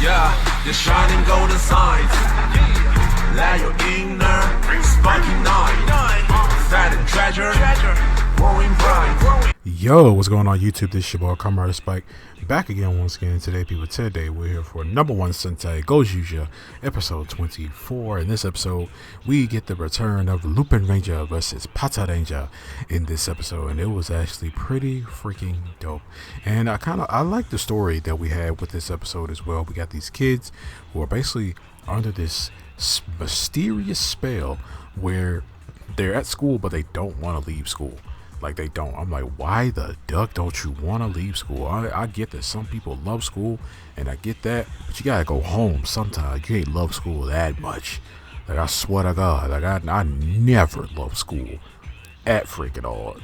Yeah, the shining golden signs. Let your inner sparking night. Fat and treasure, growing bright. Yo, what's going on YouTube? This is your boy Kamen Spike, back again once again. Today, people, today we're here for #1 Sentai Gozyuger, episode 24. In this episode, we get the return of Lupin Ranger versus powerrangers in this episode, and it was actually pretty freaking dope. And I like the story that we had with this episode as well. We got these kids who are basically under this mysterious spell where they're at school, but they don't want to leave school. Like, they don't. I'm like, why the duck don't you want to leave school? I get that some people love school, and I get that, but you gotta go home sometimes. You ain't love school that much. Like, I swear to God, like, I never loved school at freaking all,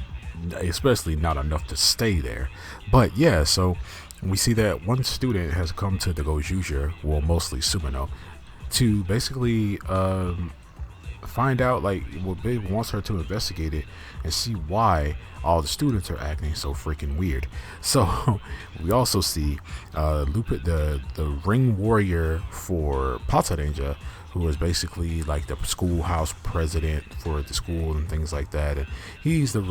especially not enough to stay there. But yeah, so we see that one student has come to the Gozyuger, well, mostly Sumino, to basically find out, like, what Big wants her to investigate it and see why all the students are acting so freaking weird. So we also see Lupin, the ring warrior for powerrangers, who is basically like the schoolhouse president for the school and things like that, and he's the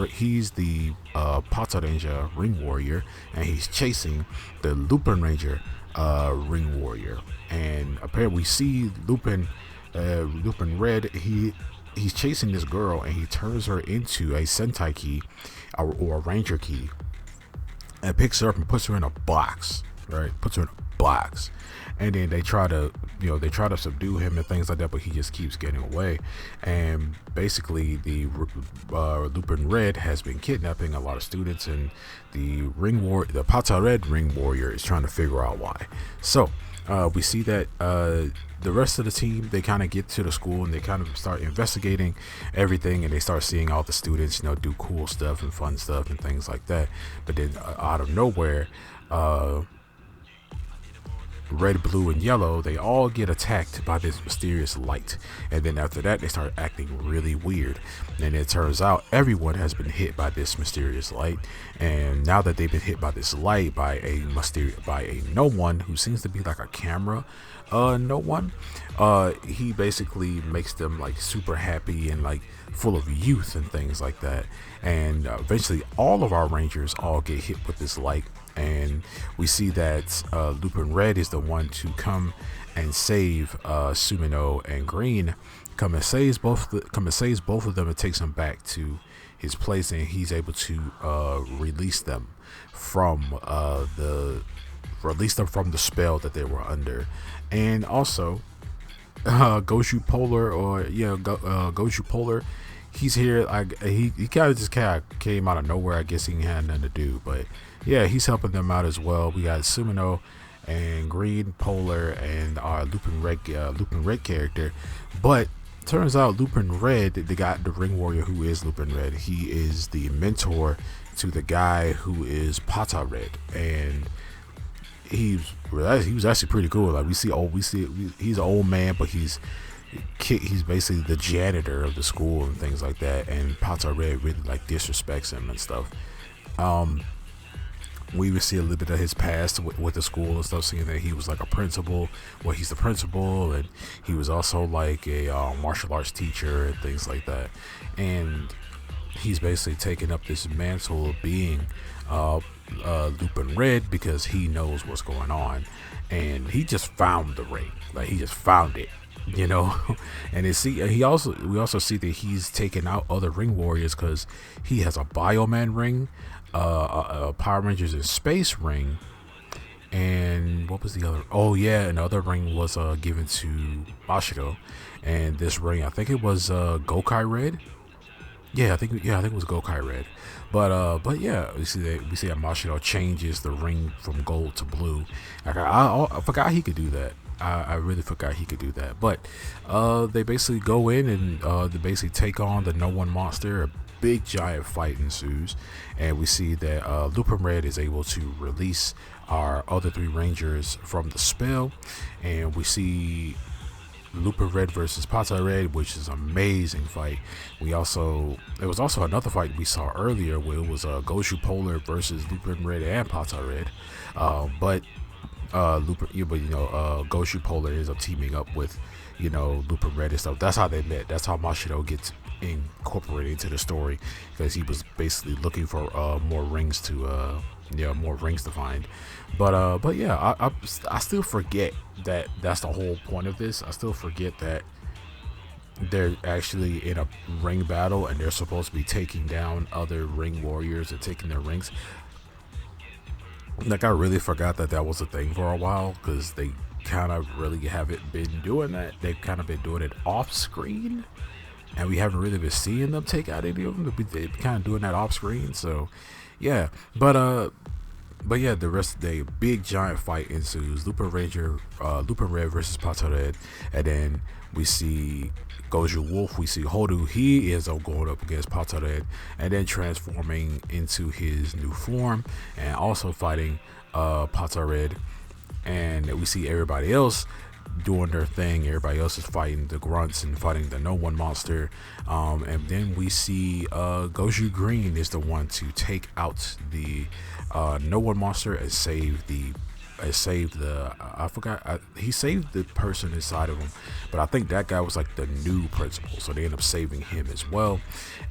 powerranger ring warrior, and he's chasing the Lupin Ranger ring warrior. And apparently we see Lupin Red, he's chasing this girl, and he turns her into a Sentai key or a Ranger key, and picks her up and puts her in a box, right? Puts her in a box, and then they try to subdue him and things like that, but he just keeps getting away. And basically, the Lupin Red has been kidnapping a lot of students, and the Pata Red ring warrior is trying to figure out why. So we see that the rest of the team, they kind of get to the school and they kind of start investigating everything, and they start seeing all the students, do cool stuff and fun stuff and things like that. But then out of nowhere, red, blue, and yellow, they all get attacked by this mysterious light. And then after that, they start acting really weird. And it turns out everyone has been hit by this mysterious light. And now that they've been hit by this light by a No.1 who seems to be like a camera No.1, he basically makes them like super happy and like full of youth and things like that. And eventually all of our rangers all get hit with this light, and we see that Lupin Red is the one to come and save Sumino, and Green come and saves both of them and takes them back to his place, and he's able to release them from the spell that they were under. And also Goju Polar, he's here. He kind of came out of nowhere. I guess he had nothing to do, but yeah, he's helping them out as well. We got Sumino and Green, Polar, and our Lupin Red character. But turns out Lupin Red, the ring warrior who is Lupin Red, he is the mentor to the guy who is Pata Red, and he was actually pretty cool. Like, he's an old man, but he's basically the janitor of the school and things like that, and Pata Red really like disrespects him and stuff. We would see a little bit of his past with the school and stuff, seeing that he was like a principal. Well, he's the principal, and he was also like a martial arts teacher and things like that. And he's basically taking up this mantle of being Lupin Red because he knows what's going on, and he just found the ring. Like, he just found it, and we also see that he's taken out other ring warriors because he has a Bioman ring, a Power Rangers in Space ring, and what was the other? Oh yeah, another ring was given to Mashiro, and this ring, I think it was Gokai Red. I think it was Gokai Red. But yeah, we see that Mashiro changes the ring from gold to blue. Like, I forgot he could do that. I really forgot he could do that. But they basically go in and they basically take on the No.1 monster. A big giant fight ensues, and we see that Lupin Red is able to release our other three rangers from the spell, and we see Lupin Red versus Pata Red, which is an amazing fight. There was also another fight we saw earlier where it was Goju Polar versus Lupin Red and Pata Red, but Lupin, Goshu Polar ends up teaming up with, Lupin Red and stuff. That's how they met. That's how Mashiro gets incorporated into the story, because he was basically looking for more rings to find. But yeah, I still forget that that's the whole point of this. I still forget that they're actually in a ring battle and they're supposed to be taking down other ring warriors and taking their rings. Like, I really forgot that was a thing for a while, because they kind of really haven't been doing that. They've kind of been doing it off screen, and we haven't really been seeing them take out any of them. They're kind of doing that off screen. So yeah, but yeah, the rest of the day, big giant fight ensues. Lupin Red versus Pata Red, and then we see Goju Wolf. We see Hodu. He is going up against Pata Red, and then transforming into his new form, and also fighting Pata Red. And we see everybody else doing their thing. Everybody else is fighting the grunts and fighting the No.1 monster. And then we see Goju Green is the one to take out the No.1 monster and save the he saved the person inside of him, but I think that guy was like the new principal, so they end up saving him as well.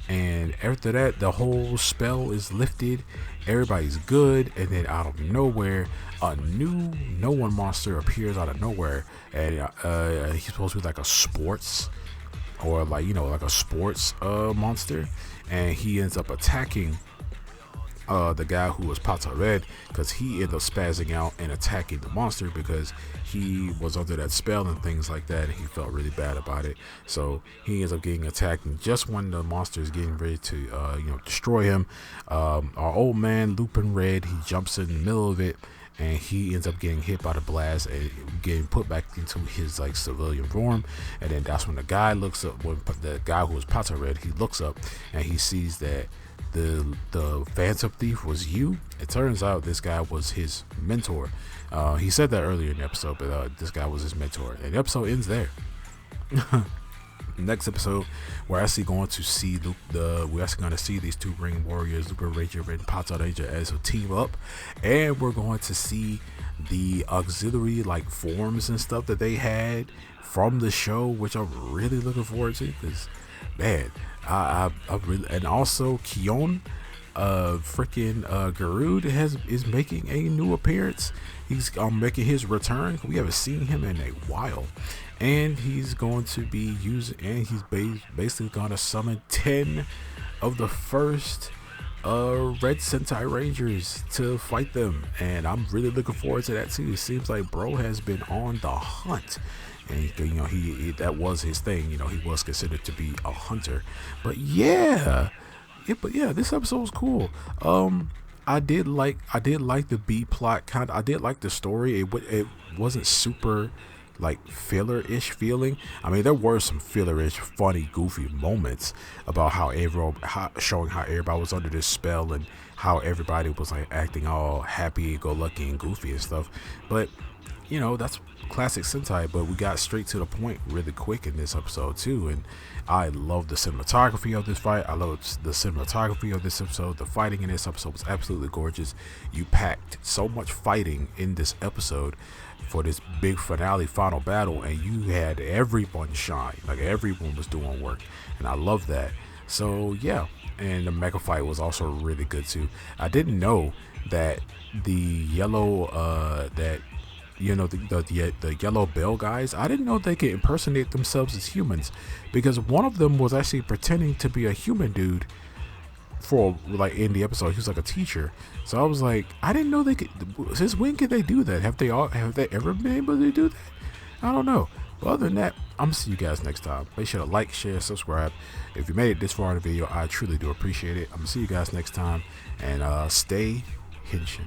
And after that, the whole spell is lifted, everybody's good, and then out of nowhere, a new No.1 monster appears out of nowhere, and he's supposed to be like a sports monster, and he ends up attacking the guy who was Pata Red, because he ended up spazzing out and attacking the monster because he was under that spell and things like that, and he felt really bad about it. So he ends up getting attacked, and just when the monster is getting ready to destroy him, our old man Lupin Red, he jumps in the middle of it, and he ends up getting hit by the blast and getting put back into his like civilian form. And then that's when the guy looks up, when the guy who was Pata Red, he looks up and he sees that the Phantom Thief was you. It turns out this guy was his mentor. He said that earlier in the episode, but this guy was his mentor, and the episode ends there. Next episode, we're actually going to see these two ring warriors, Super Ranger and Pata Ranger, as a team up, and we're going to see the auxiliary like forms and stuff that they had from the show, which I'm really looking forward to, because man, I really, and also Kion, Garud is making a new appearance. He's making his return. We haven't seen him in a while, and he's going to be he's basically going to summon 10 of the first Red Sentai Rangers to fight them, and I'm really looking forward to that too. It seems like bro has been on the hunt. And he that was his thing. He was considered to be a hunter. But yeah, this episode was cool. I did like the B plot kind of. I did like the story. It wasn't super like filler-ish feeling. I mean, there were some filler-ish, funny, goofy moments about showing how everybody was under this spell and how everybody was like acting all happy-go-lucky and goofy and stuff. But that's classic Sentai, but we got straight to the point really quick in this episode too, and I love the cinematography of this fight. I love the cinematography of this episode. The fighting in this episode was absolutely gorgeous. You packed so much fighting in this episode for this big finale final battle, and you had everyone shine, like everyone was doing work, and I love that. So yeah, and the mega fight was also really good too. I didn't know that the yellow the yellow bell guys, I didn't know they could impersonate themselves as humans, because one of them was actually pretending to be a human dude for like in the episode. He was like a teacher, so I was like, I didn't know they could. Since when could they do that? Have they ever been able to do that? I don't know. But other than that, I'm gonna see you guys next time. Make sure to like, share, subscribe. If you made it this far in the video, I truly do appreciate it. I'm gonna see you guys next time, and stay henshin.